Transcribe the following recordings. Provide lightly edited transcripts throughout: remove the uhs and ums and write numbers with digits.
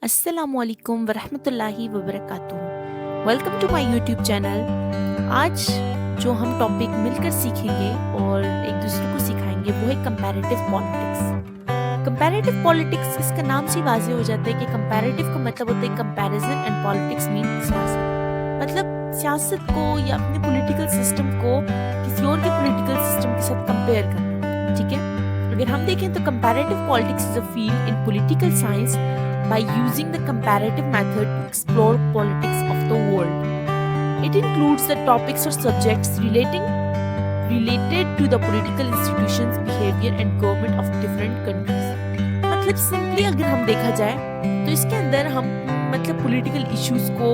السلام علیکم ورحمۃ اللہ وبرکاتہ۔ Welcome to my YouTube channel. آج جو ہم ٹاپک مل کر سیکھیں گے اور ایک دوسرے کو سکھائیں گے وہ ہے کمپیریٹیو پالیٹکس۔ کمپیریٹیو پالیٹکس، اس کا نام سے واضح ہو جاتا ہے کہ کمپیریٹیو کا مطلب ہوتا ہے کمپیریزن اینڈ پالیٹکس مین سیاست، مطلب سیاست کو یا اپنے پولیٹیکل سسٹم کو کسی اور کے پولیٹیکل سسٹم کے ساتھ کمپیئر کرنا، ٹھیک ہے۔ اگر ہم دیکھیں تو comparative politics is a field in political science by using the comparative method to explore politics of the world. It includes the topics or subjects related to the political institutions, behavior and government of different countries. مطلب simply اگر ہم دیکھا جائے تو اس کے اندر ہم مطلب political issues کو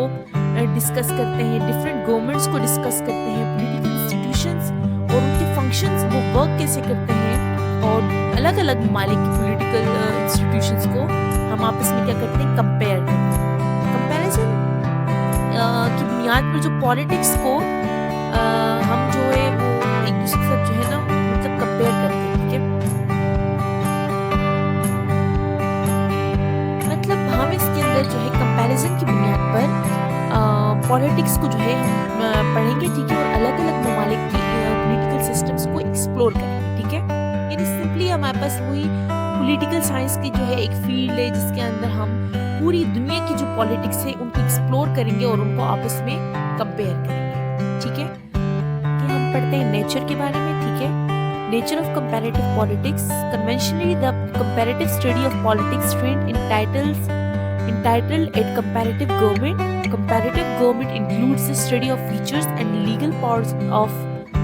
ڈسکس کرتے ہیں، ڈفرینٹ گورنمنٹس کو ڈسکس کرتے ہیں، پولیٹیکل انسٹیٹیوشنز اور ان کے فنکشنز وہ ورک کیسے کرتے ہیں، اور الگ الگ ممالک کی پولیٹیکل انسٹیٹیوشنز کو ہم آپس میں کیا کرتے ہیں، کمپیئر کرتے ہیں۔ کمپیریزن کی بنیاد پر جو پالیٹکس کو ہم جو ہے وہ ایک دوسرے کے ساتھ جو ہے نا مطلب کمپیئر کرتے ہیں، ٹھیک ہے۔ مطلب ہم اس کے اندر جو ہے کمپیریزن کی بنیاد پر پالیٹکس کو جو ہے ہم پڑھیں گے، ٹھیک ہے، اور الگ الگ ممالک کی پولیٹیکل سسٹمس کو ایکسپلور کریں گے، ٹھیک ہے۔ یعنی سمپلی ہمارے پاس وہی پولیٹیکل سائنس کی جو ہے ایک فیلڈ ہے جس کے اندر ہم پوری دنیا کی جو پالیٹکس ہے ان کو ایکسپلور کریں گے اور ان کو آپس میں کمپیئر کریں گے، ٹھیک ہے۔ کہ ہم پڑھتے ہیں نیچر کے بارے میں، ٹھیک ہے۔ Nature of comparative politics, conventionally the comparative study of politics trained entitled at comparative government. Comparative government includes the study of features and legal powers of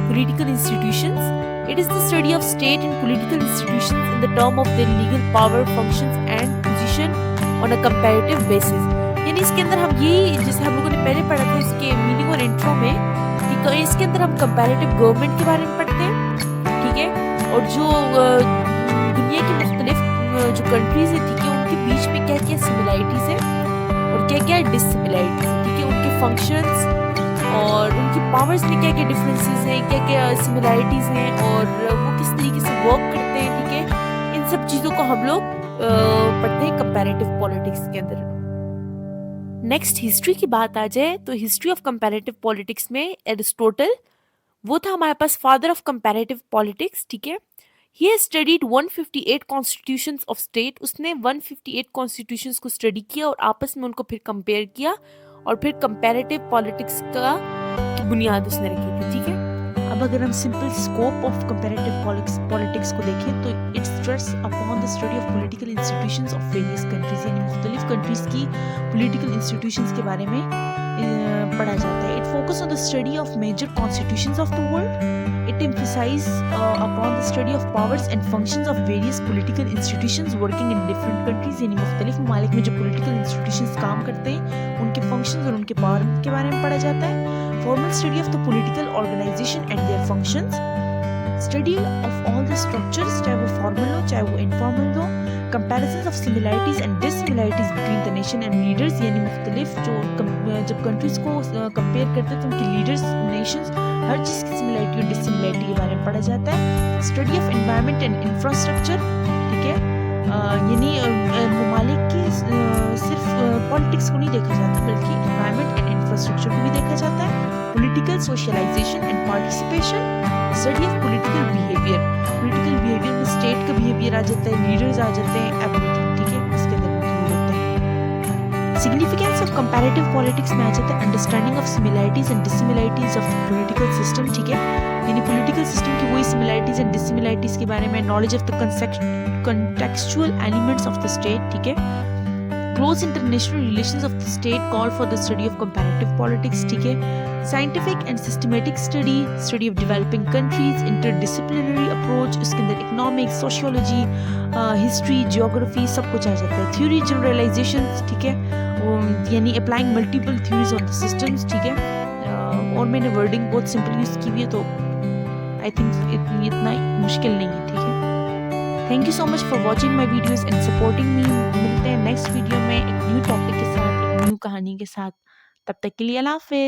political institutions. It is the study of state and political institutions in the term of their legal power, functions and position on a comparative basis. یعنی اس کے اندر ہم یہی جیسے ہم لوگوں نے پہلے پڑھا تھا اس کے میننگ اور انٹرو میں، اس کے اندر ہم کمپیریٹیو گورنمنٹ کے بارے میں پڑھتے ہیں، ٹھیک ہے، اور جو دنیا کی مختلف جو کنٹریز ہیں، ٹھیک ہے، ان کے بیچ میں کیا کیا سملیرٹیز ہیں اور کیا کیا ڈس سملیرٹیز ہیں، ٹھیک ہے، ان کے فنکشنز اور ان کی پاورز میں کیا کیا ڈفرینسز ہیں، کیا کیا سملیرٹیز ہیں اور وہ کس طریقے سے ورک کرتے ہیں، ٹھیک ہے۔ ان سب چیزوں کو ہم لوگ پڑھتے ہیں کمپیریٹیو پالیٹکس کے اندر۔ نیکسٹ ہسٹری کی بات آ جائے تو ہسٹری آف کمپیریٹیو پالیٹکس میں ایرسٹوٹل وہ تھا ہمارے پاس فادر آف کمپیریٹیو پالیٹکس، ٹھیک ہے۔ He has studied 158 constitutions of state. اس نے 158 constitutions کو اسٹڈی کیا اور آپس میں ان کو پھر کمپیئر کیا اور پھر کمپیریٹیو پالیٹکس کا بنیاد اس نے رکھی تھی، ٹھیک ہے۔ اب اگر ہم simple scope of comparative politics کو دیکھیں تو it stress upon the study of political institutions of various countries, یعنی مختلف کنٹریز کی پولیٹیکل انسٹیٹیوشنز کے بارے میں پڑھا جاتا ہے۔ It focus on the study of major constitutions of the world. It emphasizes upon the study of powers and functions of various political institutions working in different countries، یعنی مختلف ممالک میں جو political institutions کام کرتے ہیں ان کے functions اور ان کے power کے بارے میں پڑھا جاتا ہے۔ Formal study of the political organization and their functions، study of all the structures، چاہے وہ formal ہو چاہے وہ informal who. Comparisons of similarities and dissimilarities between the nation and leaders، یعنی مختلف جو جب کنٹریز کو کمپیئر کرتے ہیں تو ان کے لیڈرز، نیشنز، ہر چیز کی سملیرٹی اور ڈسملیرٹی کے بارے میں پڑھا جاتا ہے۔ Study of environment and infrastructure, ٹھیک ہے، یعنی ممالک کی صرف پالیٹکس کو نہیں دیکھا جاتا بلکہ انوائرمنٹ اینڈ انفراسٹرکچر کو بھی دیکھا جاتا ہے۔ Political socialization and participation, study of political behaviour, political behaviour میں اسٹیٹ کا بیہیویئر آ جاتا ہے، لیڈرز آ جاتے ہیں، ایوریتھنگ، ٹھیک ہے، اس کے اندر انکلوڈ ہوتا ہے۔ سگنیفیکینس آف کمپیریٹیو پالیٹکس میں آ جاتا ہے understanding of similarities and dissimilarities of political system, ٹھیک ہے، یعنی پولیٹیکل سسٹم کی وہی سملیرٹیز اینڈ ڈسملیرٹیز کے بارے میں knowledge of the contextual elements of the state, ٹھیک ہے۔ Close international relations of the state call for the study of comparative politics, ٹھیک ہے۔ Scientific and systematic study of developing countries, interdisciplinary approach, اس کے اندر economics, sociology, history, geography سب کچھ آ جاتا ہے۔ تھیوری جنرلائزیشنز، ٹھیک ہے، یعنی applying multiple theories on the systems, ٹھیک ہے، اور میں نے ورڈنگ بہت سمپل یوز کی ہوئی ہے تو آئی تھنک اتنا مشکل نہیں ہے، ٹھیک ہے۔ Thank you so much for watching my videos and supporting me. ملتے ہیں نیکسٹ ویڈیو میں ایک نیو ٹاپک کے ساتھ، ایک نیو کہانی کے ساتھ، تب تک کے لیے اللہ حافظ۔